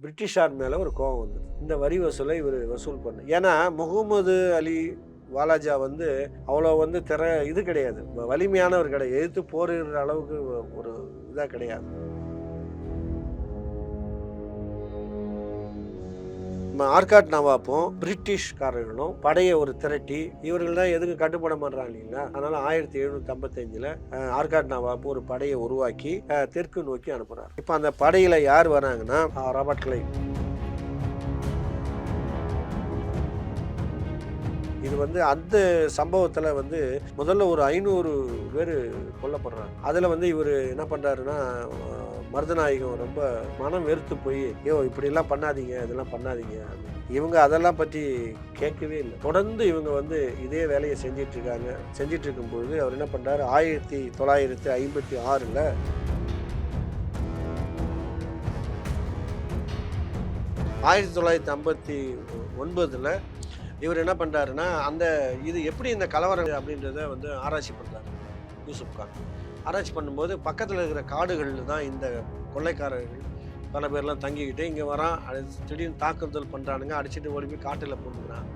பிரிட்டிஷார் மேலே ஒரு கோபம் வந்தது. இந்த வரி வசூலை இவர் வசூல் பண்ண. ஏன்னா முகமது அலி வாலாஜா வந்து அவ்வளோ வந்து இது கிடையாது, வலிமையானவர் கிடையாது, எதிர்த்து போரிடுற அளவுக்கு ஒரு இதாக கிடையாது. ஆர்காட் நவாப்பும் பிரிட்டிஷ்காரர்களும் படையை ஒரு திரட்டி, இவர்கள் தான் எதுக்கு கட்டுப்பட மாட்டாங்க இல்லைங்களா, அதனால 1755 ஆர்காட் நவாப்பு ஒரு படையை உருவாக்கி தெற்கு நோக்கி அனுப்புறாரு. இப்போ அந்த படையில யார் வராங்கன்னா ராபர்ட் கிளைவ். இது வந்து அந்த சம்பவத்தில் வந்து முதல்ல ஒரு 500 பேர் கொல்லப்படுறாங்க. அதில் வந்து இவர் என்ன பண்ணுறாருன்னா, மருதநாயகம் ரொம்ப மனம் வெறுத்து போய், இப்படிலாம் பண்ணாதீங்க, இதெல்லாம் பண்ணாதீங்க. இவங்க அதெல்லாம் பற்றி கேட்கவே இல்லை. தொடர்ந்து இவங்க வந்து இதே வேலையை செஞ்சிட்டு இருக்கும்பொழுது அவர் என்ன பண்ணுறாரு, 1956 1959 இவர் என்ன பண்ணுறாருன்னா, இது எப்படி இந்த கலவரம் அப்படின்றத வந்து ஆராய்ச்சி பண்ணுறாரு யூசுப் கான். ஆராய்ச்சி பண்ணும்போது பக்கத்தில் இருக்கிற காடுகளில் தான் இந்த கொள்ளைக்காரர்கள் பல பேர்லாம் தங்கிக்கிட்டு இங்கே வரான், திடீர்னு தாக்குதல் பண்ணுறானுங்க, அடிச்சுட்டு ஓடி போய் காட்டில் போட்டுக்கிறான்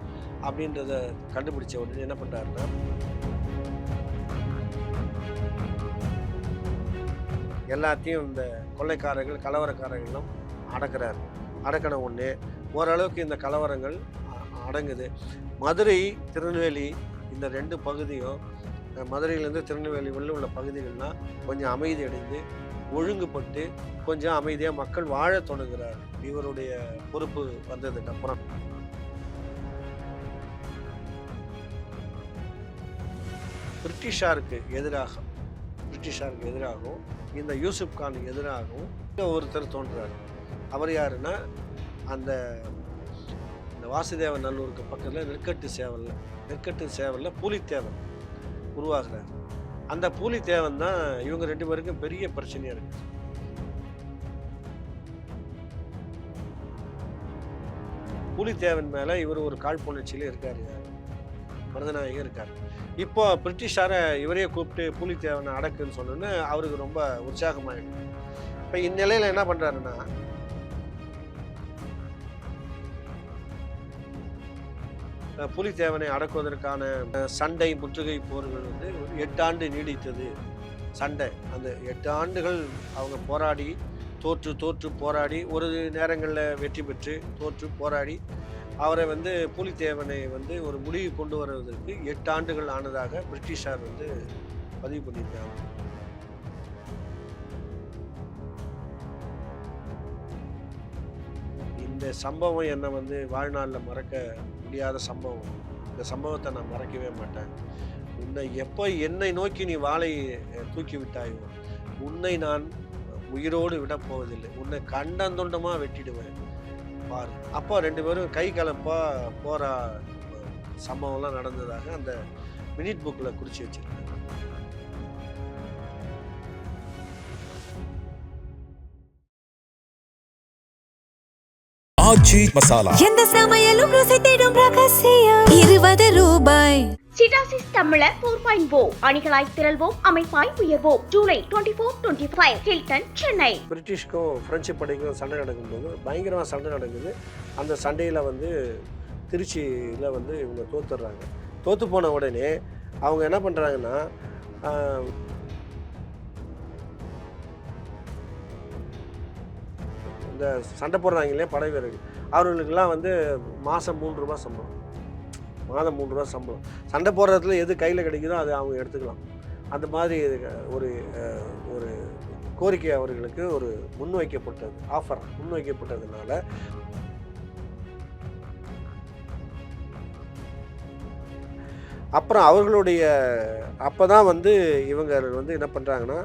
அப்படின்றத கண்டுபிடிச்ச உடனே என்ன பண்ணுறாருன்னா, எல்லாத்தையும் இந்த கொள்ளைக்காரர்கள் கலவரக்காரர்களும் அடக்கிறார். அடக்கின உடனே ஓரளவுக்கு இந்த கலவரங்கள் அடங்குது. மதுரை திருநெல்வேலி இந்த 2 பகுதியும், மதுரையிலேருந்து திருநெல்வேலி உள்ள பகுதிகள்லாம் கொஞ்சம் அமைதி அடைந்து ஒழுங்குபட்டு கொஞ்சம் அமைதியாக மக்கள் வாழ தொடங்குகிறார் இவருடைய பொறுப்பு வந்ததுக்கு அப்புறம். பிரிட்டிஷாருக்கு எதிராகவும் இந்த யூசுப் கானுக்கு எதிராகவும் ஒருத்தர் தோன்றார். அவர் யாருன்னா, அந்த வாசுதேவ நல்லூருக்கு பக்கத்தில் நெற்கட்டு சேவலில் பூலித்தேவன் உருவாகிறார். அந்த பூலித்தேவன் தான் இவங்க 2 பேருக்கும் பெரிய பிரச்சனையா இருக்கு. பூலித்தேவன் மேல இவர் ஒரு காழ்ப்புணர்ச்சியில இருக்காரு, மருதநாயகம் இருக்காரு. இப்போ பிரிட்டிஷாரை இவரையே கூப்பிட்டு பூலித்தேவனை அடக்குன்னு சொன்னோன்னு அவருக்கு ரொம்ப உற்சாகமாயிடும். இப்போ இந்நிலையில என்ன பண்றாருன்னா, புலித்தேவனை அடக்குவதற்கான சண்டை முற்றுகை போர்கள் வந்து 8 ஆண்டு நீடித்தது. சண்டை அந்த 8 ஆண்டுகள் அவங்க போராடி தோற்று போராடி, ஒரு நேரங்களில் வெற்றி பெற்று தோற்று போராடி அவரை வந்து புலித்தேவனை வந்து ஒரு முடிவு கொண்டு வருவதற்கு 8 ஆண்டுகள் ஆனதாக பிரிட்டிஷார் வந்து பதிவு பண்ணியிருக்காங்க. இந்த சம்பவம் என்னை வந்து வாழ்நாளில் மறக்க முடியாத சம்பவம். இந்த சம்பவத்தை நான் மறக்கவே மாட்டேன். என்னை நோக்கி நீ வாளை தூக்கி விட்டாயோ, உன்னை நான் உயிரோடு விடப் போவதில்லை, உன்னை கண்டந்துண்டமா வெட்டிடுவேன் பாரு. அப்போ 2 பேரும் கை கலப்பா போற சம்பவம்லாம் நடந்ததாக அந்த மினிட் புக்கில் குறிச்சு வச்சிருக்காங்க. ஆச்சி மசாலா, எந்த சமையலும் ருசி தேடும் ரகசியம். 20 ரூபாய். சிட்டாசிஸ் தமிழர் 4.0 அணிகளாய் திரள்வோம், அமைப்பாய் உயர்வோம். ஜூலை 24-25 ஹில்டன், சென்னை. பிரிட்டிஷ்க்கும் பிரெஞ்சு படைக்கும் சண்டை நடக்கும்போது பயங்கரமாக சண்டை நடக்குது. அந்த சண்டையில் வந்து திருச்சியில் வந்து இவங்க தோத்துடுறாங்க. தோற்று போன உடனே அவங்க என்ன பண்ணுறாங்கன்னா, இந்த சண்டை போடுறாங்க இல்லையா படை வீரர்கள், அவர்களுக்கெல்லாம் வந்து மாதம் 3 ரூபா சம்பளம், மாதம் 3 ரூபா சம்பளம். சண்டை போடுறதுல எது கையில் கிடைக்குதோ அதை அவங்க எடுத்துக்கலாம். அந்த மாதிரி ஒரு ஒரு கோரிக்கை அவர்களுக்கு ஒரு ஆஃபர் முன்வைக்கப்பட்டதுனால அப்புறம் அவர்களுடைய அப்போ தான் வந்து இவங்க வந்து என்ன பண்ணுறாங்கன்னா,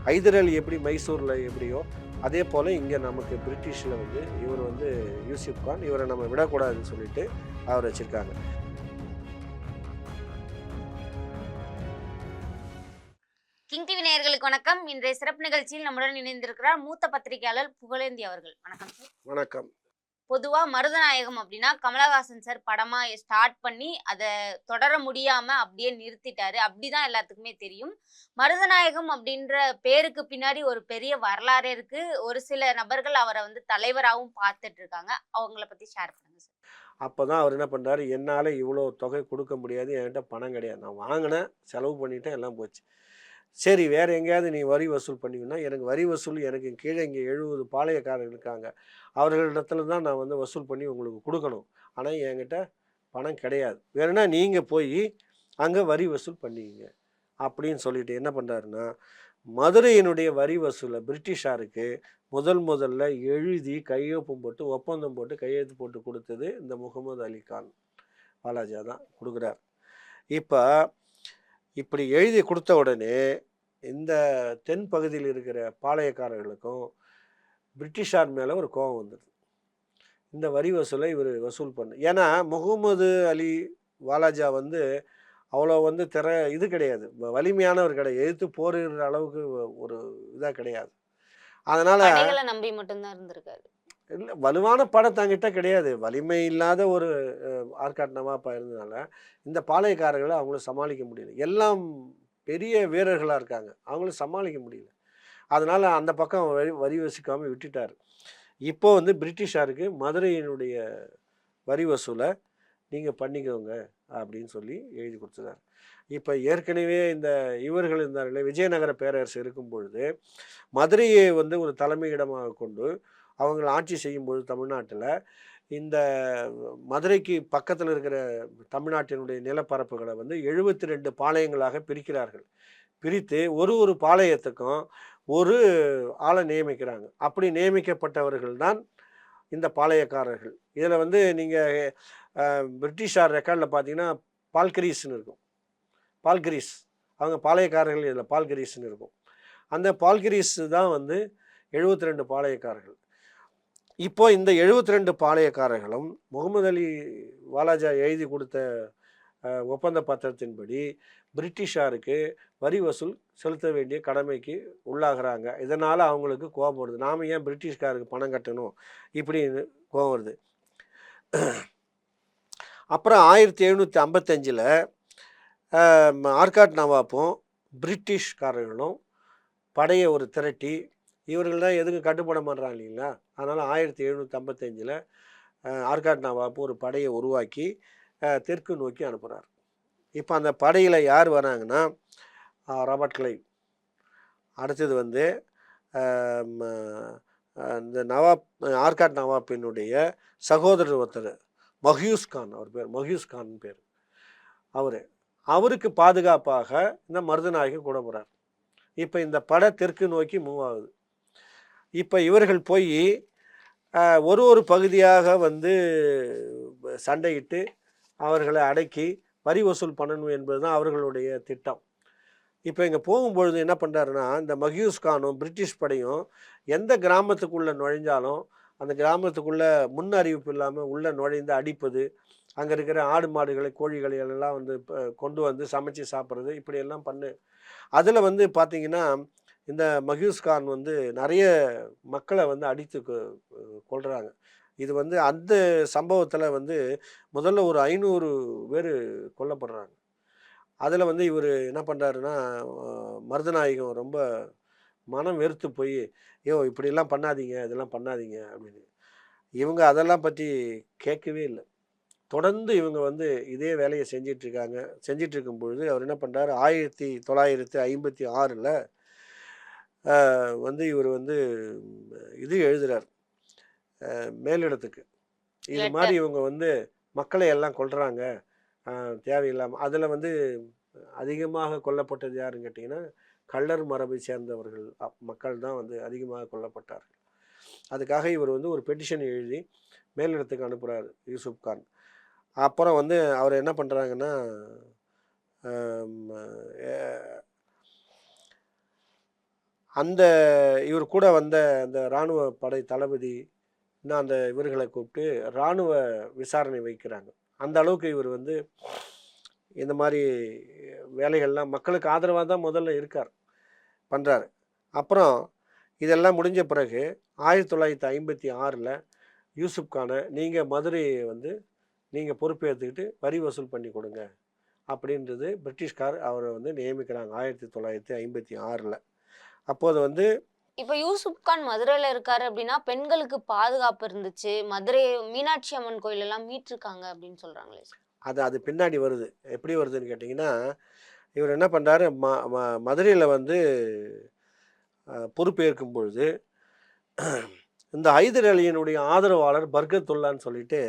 ஹைதர் அலி எப்படி மைசூரில் எப்படியோ அதே போல் இங்கே நமக்கு பிரிட்டிஷில் வந்து இவர் வந்து யூசுப் கான், இவரை நம்ம விடக்கூடாதுன்னு சொல்லிட்டு அவர் வச்சுருக்காங்க. கிங் டிவி நேயர்களுக்கு வணக்கம். இன்றைய சிறப்பு நிகழ்ச்சியில் நம்முடன் இணைந்திருக்கிறார் மூத்த பத்திரிகையாளர் புகழேந்தி அவர்கள். வணக்கம் சார். வணக்கம். பொதுவா மருதநாயகம் அப்படின்னா கமலஹாசன் சார் படமா ஸ்டார்ட் பண்ணி அதை தொடர முடியாம அப்படியே நிறுத்திட்டாரு. அப்படிதான் எல்லாத்துக்குமே தெரியும். மருதநாயகம் அப்படின்ற பேருக்கு பின்னாடி ஒரு பெரிய வரலாறே இருக்கு. ஒரு சில நபர்கள் அவரை வந்து தலைவராகவும் பார்த்துட்டு இருக்காங்க. அவங்கள பத்தி ஷேர் பண்ணுங்க சார். அப்பதான் அவர் என்ன பண்றாரு, என்னால இவ்வளோ தொகை கொடுக்க முடியாது. என்கிட்ட பணம் கிடையாது. நான் வாங்கினேன், செலவு பண்ணிட்டேன், எல்லாம் போச்சு. சரி வேற எங்கேயாவது நீ வரி வசூல் பண்ணுவீன்னா, எனக்கு வரி வசூல் எனக்கு கீழே இங்கே 70 பாளையக்காரர்கள் இருக்காங்க. அவர்களிடத்துல தான் நான் வந்து வசூல் பண்ணி உங்களுக்கு கொடுக்கணும். ஆனா என்கிட்ட பணம் கிடையாது. வேணும்னா நீங்க போய் அங்க வரி வசூல் பண்ணிக்கங்க. அப்படின்னு சொல்லிட்டு என்ன பண்றாருன்னா, மதுரையினுடைய வரி வசூலை பிரிட்டிஷாருக்கு முதல்ல எழுதி கையொப்பம் போட்டு ஒப்பந்தம் போட்டு கையெழுத்து போட்டு கொடுத்தது இந்த முகமது அலி கான் வாலாஜா தான் கொடுக்குறார். இப்போ இப்படி எழுதி கொடுத்த உடனே இந்த தென் பகுதியில் இருக்கிற பாளையக்காரர்களுக்கும் பிரிட்டிஷார் மேலே ஒரு கோபம் வந்துடுது. இந்த வரி வசூலை இவர் வசூல் பண்ணு, ஏன்னா முகமது அலி வாலாஜா வந்து அவ்வளோ வந்து இது கிடையாது, வலிமையானவர் கிடையாது, எதிர்த்து போரிடுற அளவுக்கு ஒரு இதாக கிடையாது. அதனால படைகளை நம்பி மட்டும்தான் இருந்திருக்காரு. இல்லை, வலுவான படை தங்கிட்ட கிடையாது, வலிமை இல்லாத ஒரு ஆர்காட் நவாப்பா இருந்ததுனால இந்த பாளையக்காரர்களை அவங்கள சமாளிக்க முடியல. எல்லாம் பெரிய வீரர்களாக இருக்காங்க, அவங்களும் சமாளிக்க முடியல. அதனால அந்த பக்கம் வரி வசூலிக்காமல் விட்டுட்டார். இப்போ வந்து பிரிட்டிஷாருக்கு மதுரையினுடைய வரி வசூலை நீங்கள் பண்ணிக்கோங்க அப்படின்னு சொல்லி எழுதி கொடுத்துருக்காரு. இப்போ ஏற்கனவே இந்த இவர்கள் இருந்தார்களே, விஜயநகர பேரரசு இருக்கும் பொழுது மதுரையை வந்து ஒரு தலைமையிடமாக கொண்டு அவங்களை ஆட்சி செய்யும்பொழுது தமிழ்நாட்டில் இந்த மதுரைக்கு பக்கத்தில் இருக்கிற தமிழ்நாட்டினுடைய நிலப்பரப்புகளை வந்து 72 பாளையங்களாக பிரிக்கிறார்கள். பிரித்து ஒரு பாளையத்துக்கும் ஒரு ஆளை நியமிக்கிறாங்க. அப்படி நியமிக்கப்பட்டவர்கள் தான் இந்த பாளையக்காரர்கள். இதில் வந்து நீங்கள் பிரிட்டிஷார் ரெக்கார்டில் பார்த்தீங்கன்னா பால்கரீஸ்ன்னு இருக்கும். பால்கரீஸ் அவங்க பாளையக்காரர்கள், இதில் பால்கரீஸ்ன்னு இருக்கும். அந்த பால்கரீஸ் தான் வந்து 72 பாளையக்காரர்கள். இப்போ இந்த 72 பாளையக்காரர்களும் முகமது அலி வாலாஜா எழுதி கொடுத்த ஒப்பந்த பத்திரத்தின்படி பிரிட்டிஷாருக்கு வரி வசூல் செலுத்த வேண்டிய கடமைக்கு உள்ளாகிறாங்க. இதனால் அவங்களுக்கு கோபம் வருது, நாம் ஏன் பிரிட்டிஷ்காருக்கு பணம் கட்டணும் இப்படின்னு கோபம் வருது. அப்புறம் 1755 ஆர்காட் நவாப்பும் பிரிட்டிஷ்காரர்களும் படையை ஒரு திரட்டி, இவர்கள் தான் எதுக்கு கட்டுப்பட பண்ணுறாங்க இல்லைங்களா, அதனால் 1755 ஆர்காட் நவாப்பு ஒரு படையை உருவாக்கி தெற்கு நோக்கி அனுப்புகிறார். இப்போ அந்த படையில் யார் வராங்கன்னா ராபர்ட் கிளைவ், அடுத்தது வந்து இந்த ஆர்காட் நவாப்பினுடைய சகோதரர் ஒருத்தர் மஹ்யூஸ் கான், அவர் பேர் மஹ்யூஸ் கான் பேர். அவருக்கு பாதுகாப்பாக இந்த மருதநாயகம் கூட போகிறார். இப்போ இந்த படை தெற்கு நோக்கி மூவ் ஆகுது. இப்போ இவர்கள் போய் ஒரு பகுதியாக வந்து சண்டையிட்டு அவர்களை அடக்கி வரி வசூல் பண்ணணும் என்பது தான் அவர்களுடைய திட்டம். இப்போ இங்கே போகும்பொழுது என்ன பண்ணுறாருன்னா, இந்த மஹ்யூஸ் கானும் பிரிட்டிஷ் படையும் எந்த கிராமத்துக்குள்ளே நுழைஞ்சாலும் அந்த கிராமத்துக்குள்ளே முன் அறிவிப்பு இல்லாமல் உள்ளே நுழைந்து அடிப்பது, அங்கே இருக்கிற ஆடு மாடுகளை கோழிகளை எல்லாம் வந்து கொண்டு வந்து சமைச்சு சாப்பிட்றது, இப்படியெல்லாம் பண்ணு. அதில் வந்து பார்த்திங்கன்னா இந்த மஹ்யூஸ் கான் வந்து நிறைய மக்களை வந்து அடித்து கொள்கிறாங்க. இது வந்து அந்த சம்பவத்தில் வந்து முதல்ல ஒரு 500 பேர் கொல்லப்படுறாங்க. அதில் வந்து இவர் என்ன பண்ணுறாருன்னா, மருதநாயகம் ரொம்ப மனம் வெறுத்து போய், இப்படிலாம் பண்ணாதீங்க, இதெல்லாம் பண்ணாதீங்க அப்படின்னு. இவங்க அதெல்லாம் பற்றி கேட்கவே இல்லை. தொடர்ந்து இவங்க வந்து இதே வேலையை செஞ்சிட்ருக்காங்க. செஞ்சிட்ருக்கும் பொழுது அவர் என்ன பண்ணுறாரு, 1956 வந்து இவர் வந்து இது எழுதுகிறார் மேலிடத்துக்கு. இது மாதிரி இவங்க வந்து மக்களை எல்லாம் கொல்றாங்க தேவையில்லாமல். அதில் வந்து அதிகமாக கொல்லப்பட்டது யாருன்னு கேட்டிங்கன்னா, கள்ளர் மரபை சேர்ந்தவர்கள் மக்கள் தான் வந்து அதிகமாக கொல்லப்பட்டார்கள். அதுக்காக இவர் வந்து ஒரு பெட்டிஷன் எழுதி மேலிடத்துக்கு அனுப்புகிறார் யூசுப் கான். அப்புறம் வந்து அவர் என்ன பண்ணுறாங்கன்னா, அந்த இவர் கூட வந்த அந்த இராணுவ படை தளபதி இன்னும் அந்த இவர்களை கூப்பிட்டு இராணுவ விசாரணை வைக்கிறாங்க. அந்த அளவுக்கு இவர் வந்து இந்த மாதிரி வேலைகள்லாம் மக்களுக்கு ஆதரவாக தான் முதல்ல பண்ணுறாரு. அப்புறம் இதெல்லாம் முடிஞ்ச பிறகு 1956 யூசுப் கானை நீங்கள் மதுரையை வந்து நீங்கள் பொறுப்பேற்றுக்கிட்டு வரி வசூல் பண்ணி கொடுங்க அப்படின்றது பிரிட்டிஷ்கார் அவரை வந்து நியமிக்கிறாங்க 1956. அப்போது வந்து இப்ப யூசுப் கான் மதுரையில இருக்காரு அப்படின்னா பெண்களுக்கு பாதுகாப்பு இருந்துச்சு, மதுரை மீனாட்சி அம்மன் கோயில் எல்லாம் மீட்டிருக்காங்க அப்படின்னு சொல்றாங்களே சார். அது பின்னாடி வருது. எப்படி வருதுன்னு கேட்டிங்கன்னா, இவர் என்ன பண்ணுறாரு, மதுரையில் வந்து பொறுப்பேற்கும் பொழுது இந்த ஹைதர் அலியினுடைய ஆதரவாளர் பர்கத்துல்லான்னு சொல்லிட்டு,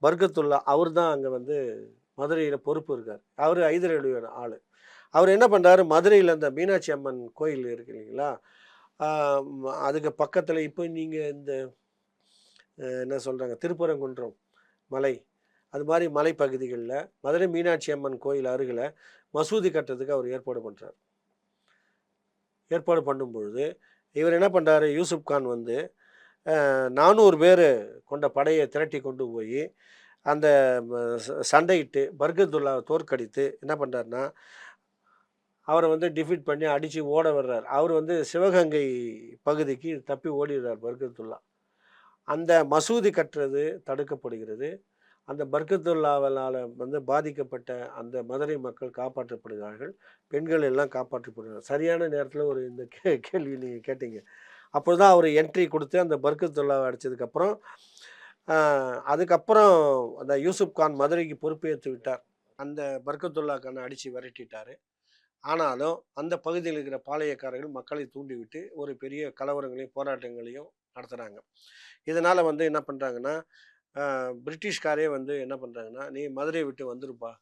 பர்கத்துல்லா அவர் தான் அங்கே வந்து மதுரையில் பொறுப்பு இருக்கார். அவர் ஹைதர் அலியோட ஆள். அவர் என்ன பண்ணுறாரு, மதுரையில் அந்த மீனாட்சி அம்மன் கோயில் இருக்கு இல்லைங்களா, அதுக்கு பக்கத்தில் இப்போ நீங்கள் இந்த என்ன சொல்கிறாங்க திருப்பரங்குன்றம் மலை, அது மாதிரி மலைப்பகுதிகளில் மதுரை மீனாட்சி அம்மன் கோயில் அருகில் மசூதி கட்டுறதுக்கு அவர் ஏற்பாடு பண்ணுறார். ஏற்பாடு பண்ணும் பொழுது இவர் என்ன பண்ணுறாரு, யூசுப் கான் வந்து 400 பேர் கொண்ட படையை திரட்டி கொண்டு போய் அந்த சண்டையிட்டு பர்கத்துல்லாவை தோற்கடித்து என்ன பண்ணுறாருன்னா, அவரை வந்து டிஃபீட் பண்ணி அடித்து ஓட வர்றார். அவர் வந்து சிவகங்கை பகுதிக்கு தப்பி ஓடிடுறார் பர்கத்துல்லா. அந்த மசூதி கட்டுறது தடுக்கப்படுகிறது. அந்த பர்கத்துல்லாவால் வந்து பாதிக்கப்பட்ட அந்த மதுரை மக்கள் காப்பாற்றப்படுகிறார்கள். பெண்கள் எல்லாம் காப்பாற்றப்படுகிறார்கள். சரியான நேரத்தில் ஒரு இந்த கேள்வி நீங்கள் கேட்டீங்க. அப்போ தான் அவர் என்ட்ரி கொடுத்து அந்த பர்கத்துல்லாவை அடித்ததுக்கப்புறம் அதுக்கப்புறம் அந்த யூசுப் கான் மதுரைக்கு பொறுப்பேற்று விட்டார். அந்த பர்கத்துல்லா கானை அடித்து விரட்டிட்டார். ஆனாலும் அந்த பகுதியில் இருக்கிற பாளையக்காரர்கள் மக்களை தூண்டிவிட்டு ஒரு பெரிய கலவரங்களையும் போராட்டங்களையும் நடத்துகிறாங்க. இதனால் வந்து என்ன பண்ணுறாங்கன்னா, பிரிட்டிஷ்காரே வந்து என்ன பண்ணுறாங்கன்னா, நீ மதுரையை விட்டு வந்துருப்பா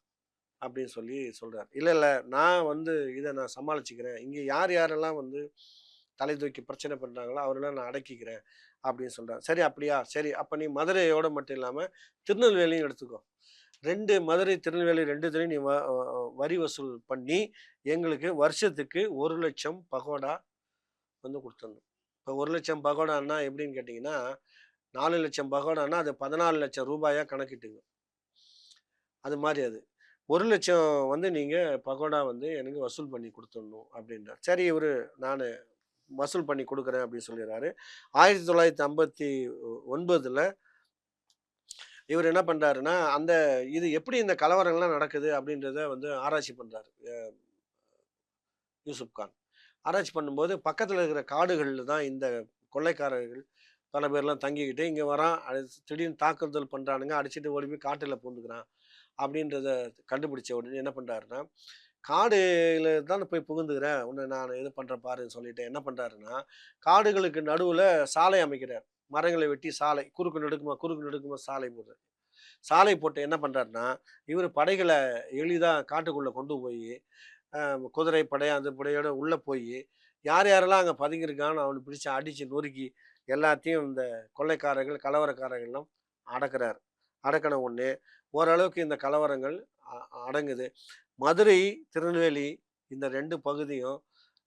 அப்படின்னு சொல்லி சொல்கிறார். இல்லை நான் வந்து இதை நான் சமாளிச்சுக்கிறேன், இங்கே யாரெல்லாம் வந்து தலை தூக்கி பிரச்சனை பண்ணுறாங்களோ அவரெல்லாம் நான் அடக்கிக்கிறேன் அப்படின்னு சொல்கிறார். சரி அப்படியா, சரி அப்போ நீ மதுரையோடு மட்டும் இல்லாமல் திருநெல்வேலியும் எடுத்துக்கோ. 2 மதுரை திருநெல்வேலி 2 நீ வரி வசூல் பண்ணி எங்களுக்கு வருஷத்துக்கு 1,00,000 பகோடா வந்து கொடுத்துடணும். இப்போ 1,00,000 பகோடான்னா எப்படின்னு கேட்டிங்கன்னா, 4,00,000 பகோடான்னா அது 14,00,000 ரூபாயாக கணக்கிட்டுங்க. அது மாதிரி அது 1,00,000 வந்து நீங்கள் பகோடா வந்து எனக்கு வசூல் பண்ணி கொடுத்துடணும் அப்படின்றார். சரி இவர் நான் வசூல் பண்ணி கொடுக்குறேன் அப்படின்னு சொல்லிடுறாரு. 1959 இவர் என்ன பண்ணுறாருன்னா, அந்த இது எப்படி இந்த கலவரங்கள்லாம் நடக்குது அப்படின்றத வந்து ஆராய்ச்சி பண்ணுறாரு யூசுப் கான். ஆராய்ச்சி பண்ணும்போது பக்கத்தில் இருக்கிற காடுகளில் தான் இந்த கொள்ளைக்காரர்கள் பல பேர்லாம் தங்கிக்கிட்டு இங்கே வரான், திடீர்னு தாக்குதல் பண்ணுறானுங்க, அடிச்சுட்டு ஓடி போய் காட்டில் பூந்துக்கிறான் அப்படின்றத கண்டுபிடிச்ச உடனே என்ன பண்ணுறாருன்னா, காடுல தான் போய் புகுந்துக்கிறேன், உன்னை நான் இது பண்ணுறேன் பாருன்னு சொல்லிட்டு என்ன பண்ணுறாருன்னா, காடுகளுக்கு நடுவில் சாலை அமைக்கிறார். மரங்களை வெட்டி சாலை குறுக்கு நெடுக்குமா சாலை போடுறார். சாலை போட்டு என்ன பண்ணுறாருன்னா, இவர் படைகளை எளிதாக காட்டுக்குள்ளே கொண்டு போய் குதிரை படை அந்த படையோட உள்ளே போய் யாரெல்லாம் அங்கே பதுங்கியிருக்கான்னு அவனை பிடிச்சி அடித்து நொறுக்கி எல்லாத்தையும் இந்த கொள்ளைக்காரர்கள் கலவரக்காரர்கள்லாம் அடக்கிறார். அடக்கின உடனே ஓரளவுக்கு இந்த கலவரங்கள் அடங்குது. மதுரை திருநெல்வேலி இந்த 2 பகுதியும்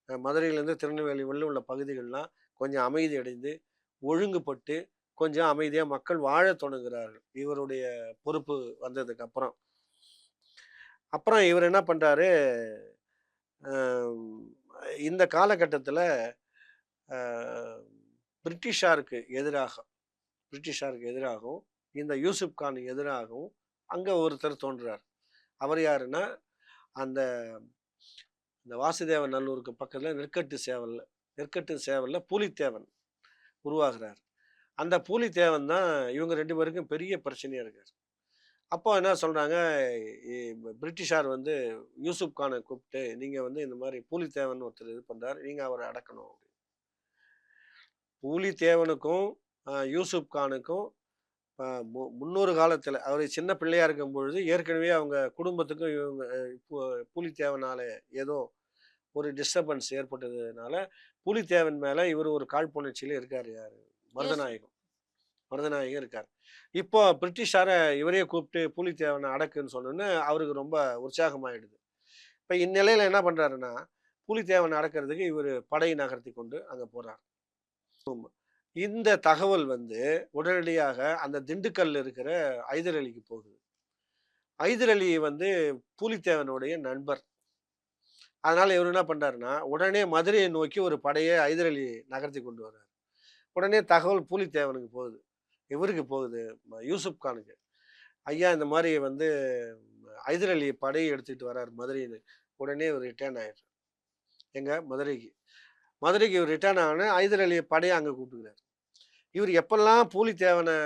மதுரையிலேருந்து திருநெல்வேலி உள்ள பகுதிகள்லாம் கொஞ்சம் அமைதி அடைந்து ஒழுங்குபட்டு கொஞ்சம் அமைதியாக மக்கள் வாழ தொடங்குகிறார்கள் இவருடைய பொறுப்பு வந்ததுக்கு அப்புறம். அப்புறம் இவர் என்ன பண்ணுறாரு, இந்த காலகட்டத்தில் பிரிட்டிஷாருக்கு எதிராகவும் இந்த யூசுப் கான் எதிராகவும் அங்கே ஒருத்தர் தோன்றுறார். அவர் யாருன்னா, அந்த வாசுதேவ நல்லூருக்கு பக்கத்தில் நெற்கட்டு சேவலில் பூலித்தேவன் உருவாகிறார். அந்த பூலித்தேவன் தான் இவங்க 2 பேருக்கும் பெரிய பிரச்சனையாக இருக்கார். அப்போ என்ன சொல்கிறாங்க, பிரிட்டிஷார் வந்து யூசுப் கானை கூப்பிட்டு நீங்கள் வந்து இந்த மாதிரி பூலித்தேவன் ஒருத்தர் இது பண்ணுறாரு, நீங்கள் அவரை அடக்கணும் அப்படின்னு. பூலித்தேவனுக்கும் யூசுப் கானுக்கும் முன்னொரு காலத்தில் அவர் சின்ன பிள்ளையாக இருக்கும் பொழுது ஏற்கனவே அவங்க குடும்பத்துக்கும் இவங்க பூலித்தேவனால் ஏதோ ஒரு டிஸ்டர்பன்ஸ் ஏற்பட்டதுனால பூலித்தேவன் மேலே இவர் ஒரு காழ்ப்புணர்ச்சியில் இருக்கார். யார்? மருதநாயகம் இருக்கார். இப்போ பிரிட்டிஷாரை இவரையே கூப்பிட்டு பூலித்தேவனை அடக்குன்னு சொன்னோன்னு அவருக்கு ரொம்ப உற்சாகமாயிடுது. இப்போ இந்நிலையில் என்ன பண்ணுறாருன்னா, பூலித்தேவனை அடக்கிறதுக்கு இவர் படை நகர்த்தி கொண்டு அங்கே போகிறார். இந்த தகவல் வந்து உடனடியாக அந்த திண்டுக்கல்ல இருக்கிற ஹைதர் அலிக்கு போகுது. ஹைதர் அலி வந்து பூலித்தேவனுடைய நண்பர். அதனால இவர் என்ன பண்றாருன்னா, உடனே மதுரையை நோக்கி ஒரு படையை ஹைதர் அலி நகர்த்தி கொண்டு வர்றாரு. உடனே தகவல் பூலித்தேவனுக்கு போகுது, இவருக்கு போகுது, யூசுப் கானுக்கு. ஐயா இந்த மாதிரி வந்து ஹைதர் அலி படையை எடுத்துட்டு வர்றாரு மதுரைன்னு. உடனே இவர் ரிட்டர்ன் ஆயிடுறார் எங்க மதுரைக்கு. மதுரைக்கு இவர் ரிட்டர்ன் ஆன ஹைதர் அலி படையை அங்கே கூப்பிட்டுக்கிறார். இவர் எப்பெல்லாம் பூலித்தேவனை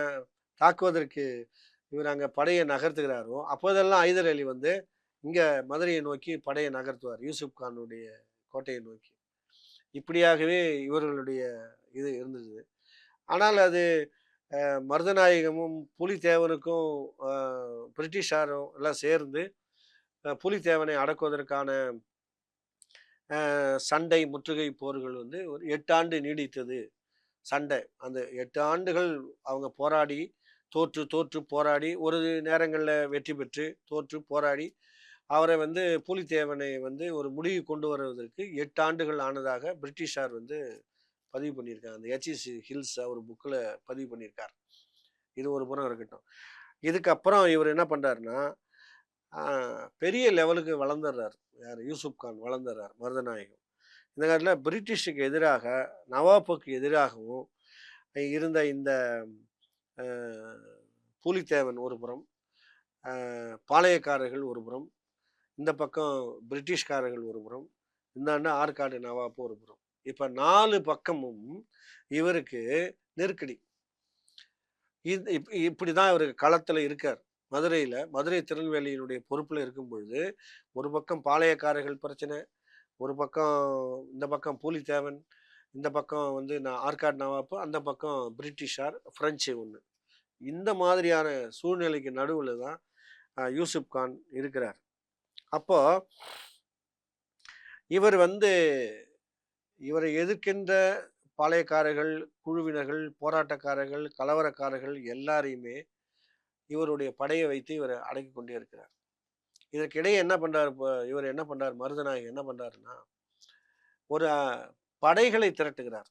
தாக்குவதற்கு இவர் அங்கே படையை நகர்த்துகிறாரோ அப்போதெல்லாம் ஹைதர் அலி வந்து இங்கே மதுரையை நோக்கி படையை நகர்த்துவார், யூசுப் கானுடைய கோட்டையை நோக்கி. இப்படியாகவே இவர்களுடைய இது இருந்தது. ஆனால் அது மருதநாயகமும் புலித்தேவனுக்கும் பிரிட்டிஷாரும் எல்லாம் சேர்ந்து புலித்தேவனை அடக்குவதற்கான சண்டை முற்றுகை போர்கள் வந்து ஒரு 8 ஆண்டு நீடித்தது சண்டை. அந்த 8 ஆண்டுகள் அவங்க போராடி தோற்று போராடி ஒரு நேரங்களில் வெற்றி பெற்று தோற்று போராடி அவரை வந்து புலித்தேவனை வந்து ஒரு முடிவு கொண்டு வருவதற்கு 8 ஆண்டுகள் ஆனதாக பிரிட்டிஷார் வந்து பதிவு பண்ணியிருக்காங்க. அந்த ஹெச்இசி ஹில்ஸ் அவர் புக்கில் பதிவு பண்ணியிருக்கார். இது ஒரு புறம் இருக்கட்டும். இதுக்கப்புறம் இவர் என்ன பண்ணுறாருன்னா பெரிய லெவலுக்கு வளர்ந்துடுறார். யார்? யூசுப் கான் வளர்ந்துடுறார் மருதநாயகம். இந்த காலத்தில் பிரிட்டிஷுக்கு எதிராக நவாப்புக்கு எதிராகவும் இருந்த இந்த பூலித்தேவன் ஒரு புறம், பாளையக்காரர்கள் ஒரு புறம், இந்த பக்கம் பிரிட்டிஷ்காரர்கள் ஒரு புறம், இந்தாண்ட ஆற்காடு நவாப்பு ஒரு புறம். இப்போ 4 பக்கமும் இவருக்கு நெருக்கடி. இப்படி தான் இவர் களத்தில் இருக்கார். மதுரை திருநெல்வேலியினுடைய பொறுப்பில் இருக்கும் பொழுது ஒரு பக்கம் பாளையக்காரர்கள் பிரச்சனை, ஒரு பக்கம் இந்த பக்கம் பூலித்தேவன், இந்த பக்கம் வந்து ஆற்காடு நவாப்பு, அந்த பக்கம் பிரிட்டிஷார் பிரெஞ்சு ஒன்று. இந்த மாதிரியான சூழ்நிலைக்கு நடுவில் தான் யூசுப் கான் இருக்கிறார். அப்போ இவர் வந்து இவரை எதிர்க்கின்ற பாளையக்காரர்கள், குழுவினர்கள், போராட்டக்காரர்கள், கலவரக்காரர்கள் எல்லாரையுமே இவருடைய படையை வைத்து இவர் அடக்கி கொண்டே இருக்கிறார். இதற்கிடையே என்ன பண்றாரு? இவர் என்ன பண்றார்? மருதநாயகம் என்ன பண்றாருன்னா ஒரு படைகளை திரட்டுகிறார்.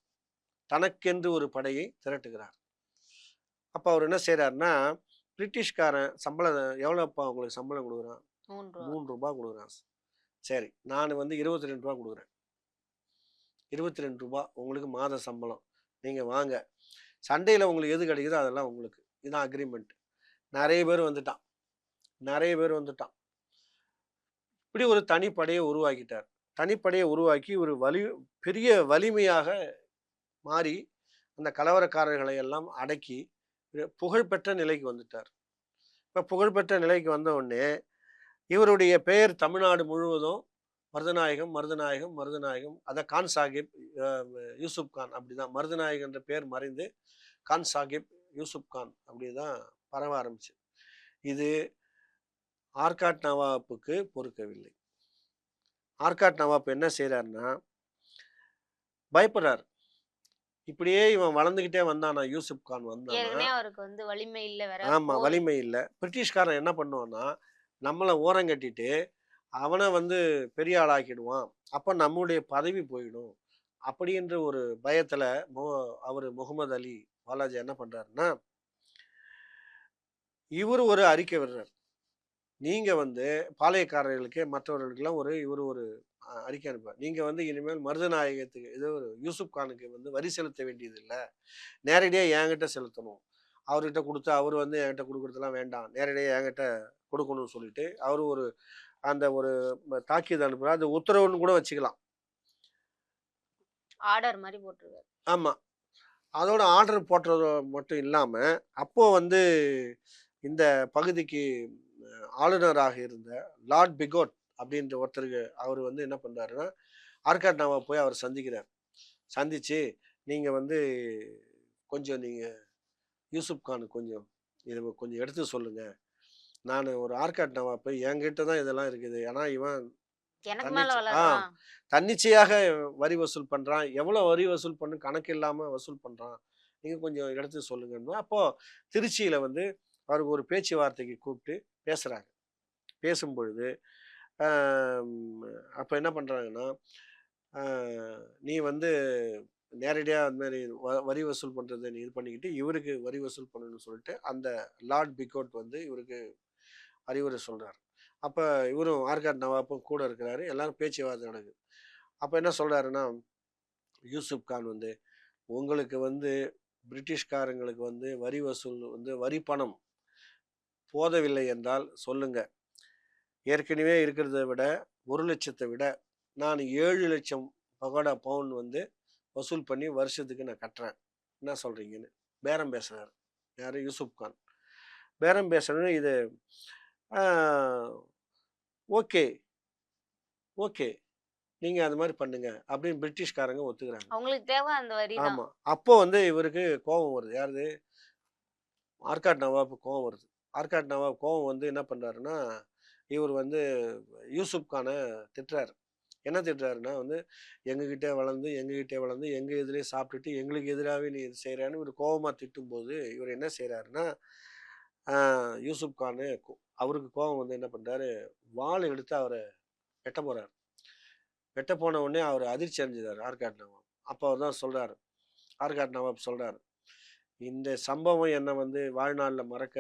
தனக்கென்று ஒரு படையை திரட்டுகிறார். அப்போ அவர் என்ன செய்யறாருன்னா பிரிட்டிஷ்காரன் சம்பளம் எவ்வளோப்பா உங்களுக்கு சம்பளம் கொடுக்குறான்? 3 ரூபாய் கொடுக்குறான். சரி, நான் வந்து 22 ரூபா கொடுக்குறேன். 22 ரூபா உங்களுக்கு மாத சம்பளம். நீங்கள் வாங்க, சண்டையில் உங்களுக்கு எது கிடைக்குதோ அதெல்லாம் உங்களுக்கு. இதுதான் அக்ரிமெண்ட். நிறைய பேர் வந்துட்டான். இப்படி ஒரு தனிப்படையை உருவாக்கிட்டார். தனிப்படையை உருவாக்கி ஒரு பெரிய வலிமையாக மாறி அந்த கலவரக்காரர்களை எல்லாம் அடக்கி புகழ்பெற்ற நிலைக்கு வந்துட்டார். இப்போ புகழ்பெற்ற நிலைக்கு வந்த உடனே இவருடைய பெயர் தமிழ்நாடு முழுவதும் மருதநாயகம். அதை கான் சாஹிப் யூசுப் கான், அப்படிதான் மருதநாயகம் என்ற பெயர் மறைந்து கான் சாஹிப் யூசுப் கான் அப்படிதான் பரவ ஆரம்பிச்சு. இது ஆற்காட் நவாப்புக்கு பொறுக்கவில்லை. ஆற்காட் நவாப் என்ன செய்யறாருன்னா பயப்படுறாரு. இப்படியே இவன் வளர்ந்துகிட்டே வந்தானா, யூசுப் கான் வந்தானா, அவருக்கு வந்து வலிமை இல்லை. ஆமா, வலிமை இல்லை. பிரிட்டிஷ்காரன் என்ன பண்ணுவான்னா நம்மளை ஓரம் கட்டிட்டு அவனை வந்து பெரிய ஆளாக்கிடுவான், அப்ப நம்முடைய பதவி போயிடும் அப்படின்ற ஒரு பயத்துல அவர் முகமது அலி வாலாஜி என்ன பண்றாருன்னா இவர் ஒரு அறிக்கை விடுறார். நீங்க வந்து பாளையக்காரர்களுக்கு மற்றவர்களுக்கெல்லாம் இவர் ஒரு அறிக்கை அனுப்பார். நீங்க வந்து இனிமேல் மருதநாயகத்துக்கு இது ஒரு யூசுப் கானுக்கு வந்து வரி செலுத்த வேண்டியது இல்லை, நேரடியாக என்கிட்ட செலுத்தணும். அவர்கிட்ட கொடுத்து அவர் வந்து என்கிட்ட கொடுக்குறதுலாம் வேண்டாம், நேரடியாக என்கிட்ட கொடுக்கணும்னு சொல்லிட்டு அவர் அந்த ஒரு தாக்கீது அனுப்புறார். அது உத்தரவுன்னு கூட வச்சுக்கலாம், ஆர்டர் மாதிரி போட்டுருவார். ஆமா, அதோட ஆர்டர் போட்டது மட்டும் இல்லாம அப்போ வந்து இந்த பகுதிக்கு ஆளுநராக இருந்த லார்ட் பிகோட் அப்படின்ற ஒருத்தருக்கு அவர் வந்து என்ன பண்றாருன்னா ஆற்காட் நவாப் போய் அவர் சந்திக்கிறார். சந்திச்சு நீங்க வந்து கொஞ்சம் நீங்க யூசுப் கானு இதை கொஞ்சம் எடுத்து சொல்லுங்க. நான் ஒரு ஆற்காட் நவாப் என்கிட்ட தான் இதெல்லாம் இருக்குது, ஏன்னா இவன் தன்னிச்சையாக வரி வசூல் பண்றான், எவ்வளவு வரி வசூல் பண்ணு கணக்கு இல்லாம வசூல் பண்றான், நீங்க கொஞ்சம் எடுத்து சொல்லுங்க. அப்போ திருச்சியில வந்து அவருக்கு ஒரு பேச்சுவார்த்தைக்கு கூப்பிட்டு பேசுறாங்க. பேசும்பொழுது அப்போ என்ன பண்ணுறாங்கன்னா நீ வந்து நேரடியாக அந்த மாதிரி வரி வசூல் பண்ணுறதை நீ இது பண்ணிக்கிட்டு இவருக்கு வரி வசூல் பண்ணணும்னு சொல்லிட்டு அந்த லார்ட் பிகோட் வந்து இவருக்கு அறிவுரை சொல்கிறார். அப்போ இவரும் ஆற்காட் நவாப்பும் கூட இருக்கிறாரு, எல்லாரும் பேச்சுவார்த்தை நடக்குது. அப்போ என்ன சொல்கிறாருன்னா யூசுப் கான் வந்து உங்களுக்கு வந்து பிரிட்டிஷ்காரங்களுக்கு வந்து வரி வசூல் வந்து வரி பணம் போதவில்லை என்றால் சொல்லுங்க. ஏற்கனவே இருக்கிறத விட 1,00,000 விட நான் 7,00,000 பகோடா பவுன் வந்து வசூல் பண்ணி வருஷத்துக்கு நான் கட்டுறேன். என்ன சொல்றீங்கன்னு பேரம் பேசுறாரு. யாரு? யூசுப் கான். பேரம் பேசுறது இது ஓகே ஓகே நீங்க அது மாதிரி பண்ணுங்க அப்படின்னு பிரிட்டிஷ்காரங்க ஒத்துக்கிறாங்க. அவங்களுக்கு தேவை அந்த வரி தான். ஆமா. அப்போ வந்து இவருக்கு கோபம் வருது. யாருது? ஆர்காட் நவாப் கோபம் வருது. ஆர்காட் நவாப் கோபம் வந்து என்ன பண்றாருன்னா, இவர் வந்து யூசுப் கானை திட்டுறாரு. என்ன திட்டுறாருன்னா வந்து, எங்ககிட்டே வளர்ந்து எங்க எதிரே சாப்பிட்டுட்டு எங்களுக்கு எதிராகவே நீ இது செய்கிறான்னு இவர் கோபமாக திட்டும்போது இவர் என்ன செய்கிறாருன்னா, யூசுப் கானு அவருக்கு கோபம் வந்து என்ன பண்ணுறாரு, வாள் எடுத்து அவரை வெட்ட போகிறார். வெட்ட போன உடனே அவர் அதிர்ச்சி அடைஞ்சிட்டார் ஆர்காட் நவாப். அப்போ அவர் தான் சொல்கிறார், ஆர்காட் நவாப் சொல்கிறார், இந்த சம்பவம் என்னை வந்து வாழ்நாளில் மறக்க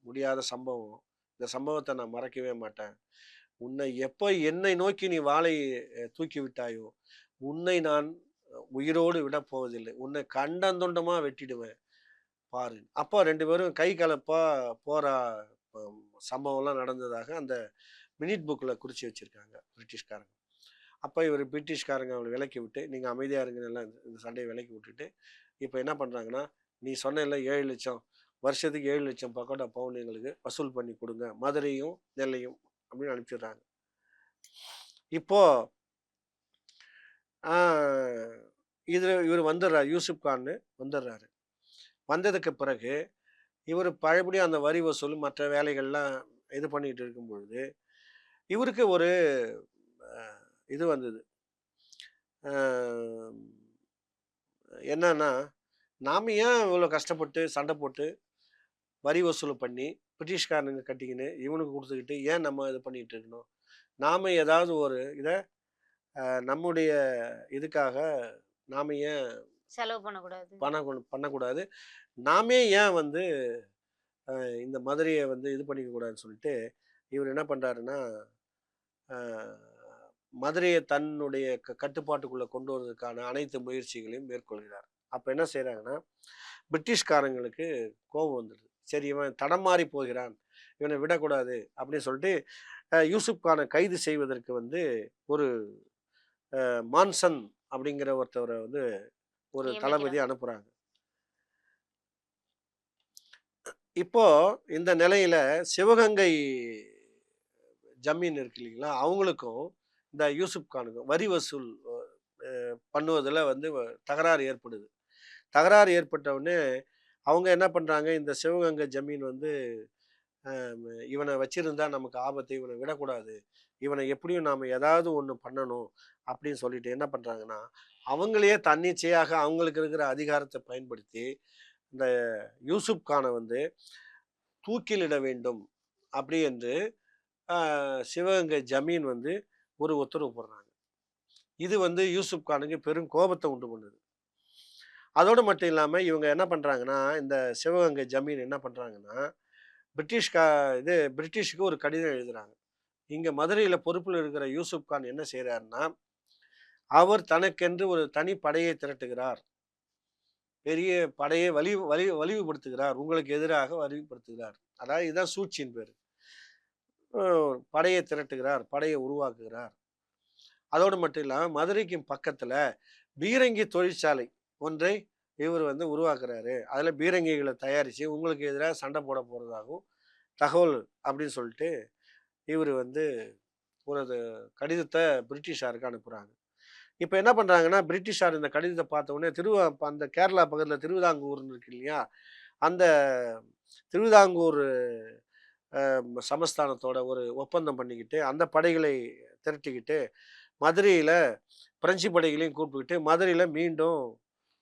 முடியாத சம்பவம். இந்த சம்பவத்தை நான் மறக்கவே மாட்டேன். என்னை நோக்கி நீ வாளை தூக்கி விட்டாயோ, உன்னை நான் உயிரோடு விடப் போவதில்லை. உன்னை கண்டந்துண்டமா வெட்டிடுவேன் பாரு. அப்போ 2 பேரும் கை கலப்பா போற சம்பவம்லாம் நடந்ததாக அந்த மினிட் புக்கில் குறித்து வச்சிருக்காங்க பிரிட்டிஷ்காரங்க. அப்போ இவர் பிரிட்டிஷ்காரங்க அவங்களை விலக்கி விட்டு, நீங்கள் அமைதியாக இருங்கன்னு எல்லாம் இந்த சண்டையை விலக்கி விட்டுட்டு, இப்போ என்ன பண்ணுறாங்கன்னா, நீ சொன்ன 7,00,000 வருஷத்துக்கு 7,00,000 பக்கோடா பவுன் எங்களுக்கு வசூல் பண்ணி கொடுங்க, மதுரையும் நெல்லையும் அப்படின்னு அனுப்பிச்சிடுறாங்க. இப்போ இவர் வந்துடுறாரு, யூசுப் கான் வந்துடுறாரு. வந்ததுக்கு பிறகு இவர் பழையபடி அந்த வரி வசூல் மற்ற வேலைகள்லாம் இது பண்ணிட்டு இருக்கும் பொழுது இவருக்கு ஒரு இது வந்தது. என்னன்னா, நாம ஏன் இவ்வளோ கஷ்டப்பட்டு சண்டை போட்டு வரி வசூல் பண்ணி பிரிட்டிஷ்காரனுங்க கட்டிக்கின்னு இவனுக்கு கொடுத்துக்கிட்டு ஏன் நம்ம இது பண்ணிட்டு இருக்கணும்? நாம ஏதாவது ஒரு இதை நம்முடைய இதுக்காக நாம ஏன் செலவு பண்ணக்கூடாது. பண்ணக்கூடாது? நாமே ஏன் வந்து இந்த மதுரையை வந்து இது பண்ணிக்க கூடாதுன்னு சொல்லிட்டு இவர் என்ன பண்றாருன்னா, மதுரையை தன்னுடைய கட்டுப்பாட்டுக்குள்ள கொண்டு வருவதற்கான அனைத்து முயற்சிகளையும் மேற்கொள்கிறார். அப்ப என்ன செய்யறாங்கன்னா, பிரிட்டிஷ்காரங்களுக்கு கோபம் வந்துடுது. சரி, இவன் தடம் மாறி போகிறான், இவனை விடக்கூடாது அப்படின்னு சொல்லிட்டு யூசுப் கானை கைது செய்வதற்கு வந்து ஒரு மான்சன் அப்படிங்கிற ஒருத்தவரை வந்து ஒரு தளபதி அனுப்புறாங்க. இப்போ இந்த நிலையில சிவகங்கை ஜமீன் இருக்கு இல்லைங்களா, அவங்களுக்கும் இந்த யூசுப் கானுக்கும் வரி வசூல் பண்ணுவதில் வந்து தகராறு ஏற்படுது. தகராறு ஏற்பட்ட உடனே அவங்க என்ன பண்ணுறாங்க, இந்த சிவகங்கை ஜமீன் வந்து இவனை வச்சிருந்தா நமக்கு ஆபத்து, இவனை விடக்கூடாது, இவனை எப்படியும் நாம் ஏதாவது ஒன்று பண்ணணும் அப்படின்னு சொல்லிட்டு என்ன பண்ணுறாங்கன்னா, அவங்களையே தன்னிச்சையாக அவங்களுக்கு இருக்கிற அதிகாரத்தை பயன்படுத்தி இந்த யூசுப் கானை வந்து தூக்கிலிட வேண்டும் அப்படி என்று சிவகங்கை ஜமீன் வந்து ஒரு உத்தரவு போடுறாங்க. இது வந்து யூசுப் கானுக்கு பெரும் கோபத்தை உண்டு பண்ணுது. அதோடு மட்டும் இல்லாமல் இவங்க என்ன பண்ணுறாங்கன்னா, இந்த சிவகங்கை ஜமீன் என்ன பண்ணுறாங்கன்னா, பிரிட்டிஷுக்கு ஒரு கடிதம் எழுதுறாங்க. இங்கே மதுரையில் பொறுப்பில் இருக்கிற யூசுப் கான் என்ன செய்கிறாருன்னா, அவர் தனக்கென்று ஒரு தனி படையை திரட்டுகிறார், பெரிய படையை வலிவுபடுத்துகிறார், உங்களுக்கு எதிராக வலிவுபடுத்துகிறார். அதாவது இதுதான் சூழ்ச்சியின் பேர். படையை திரட்டுகிறார், படையை உருவாக்குகிறார். அதோடு மட்டும் இல்லாமல் மதுரைக்கு பக்கத்தில் பீரங்கி தொழிற்சாலை ஒன்றை இவர் வந்து உருவாக்குறாரு. அதில் பீரங்கிகளை தயாரித்து உங்களுக்கு எதிராக சண்டை போட போகிறதாகவும் தகவல் அப்படின்னு சொல்லிட்டு இவர் வந்து ஒரு கடிதத்தை பிரிட்டிஷாருக்கு அனுப்புகிறாங்க. இப்போ என்ன பண்ணுறாங்கன்னா, பிரிட்டிஷார் இந்த கடிதத்தை பார்த்த உடனே அந்த கேரளா பக்கத்தில் திருவிதாங்கூர்னு இருக்கு இல்லையா, அந்த திருவிதாங்கூர் சமஸ்தானத்தோட ஒரு ஒப்பந்தம் பண்ணிக்கிட்டு அந்த படைகளை திரட்டிக்கிட்டு மதுரையில் பிரெஞ்சு படைகளையும் கூப்பிட்டுக்கிட்டு மதுரையில் மீண்டும்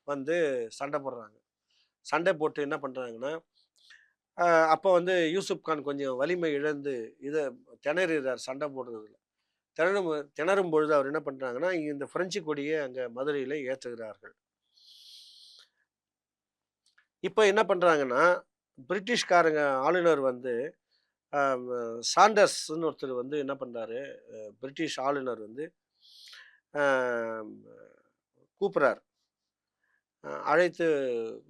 வந்து சண்டை போடுறாங்க. சண்டை போட்டு என்ன பண்ணுறாங்கன்னா, அப்போ வந்து யூசுப் கான் கொஞ்சம் வலிமை இழந்து இதை திணறார் சண்டை போடுறதுல. திணறும் பொழுது அவர் என்ன பண்ணுறாங்கன்னா, இந்த பிரெஞ்சு கொடியை அங்கே மதுரையில் ஏற்றுகிறார்கள். இப்போ என்ன பண்ணுறாங்கன்னா, பிரிட்டிஷ்காரங்க ஆளுநர் வந்து சாண்டர்ஸ்ன்னு ஒருத்தர் வந்து என்ன பண்ணுறாரு, பிரிட்டிஷ் ஆளுநர் வந்து கூப்பிட்றார். அழைத்து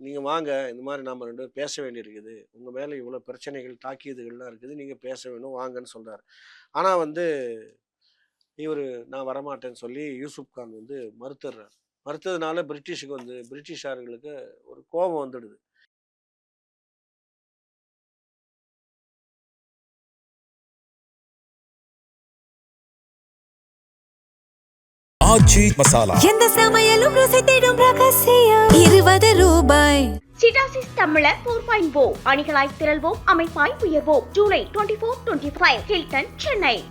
நீங்கள் வாங்க, இந்த மாதிரி நாம் 2 பேரும் பேச வேண்டியிருக்குது, உங்கள் மேலே இவ்வளோ பிரச்சனைகள் தாக்கியதுகள்லாம் இருக்குது, நீங்கள் பேச வேணும் வாங்கன்னு சொல்கிறார். ஆனால் வந்து இவர் நான் வரமாட்டேன்னு சொல்லி யூசுப் கான் வந்து மறுத்துடுறார். மறுத்ததுனால பிரிட்டிஷுக்கு வந்து பிரிட்டிஷார்களுக்கு ஒரு கோபம் வந்துடுது. ஆச்சி மசாலா எந்த சமையலும் ருசி தேடும் ரகசியம் 20 ரூபாய். சிட்டாசிஸ் தமிழர் 4.0 அணிகளாய் திரள்வோம், அமைப்பாய் உயர்வோம். ஜூலை 24-25 ஹில்டன், சென்னை.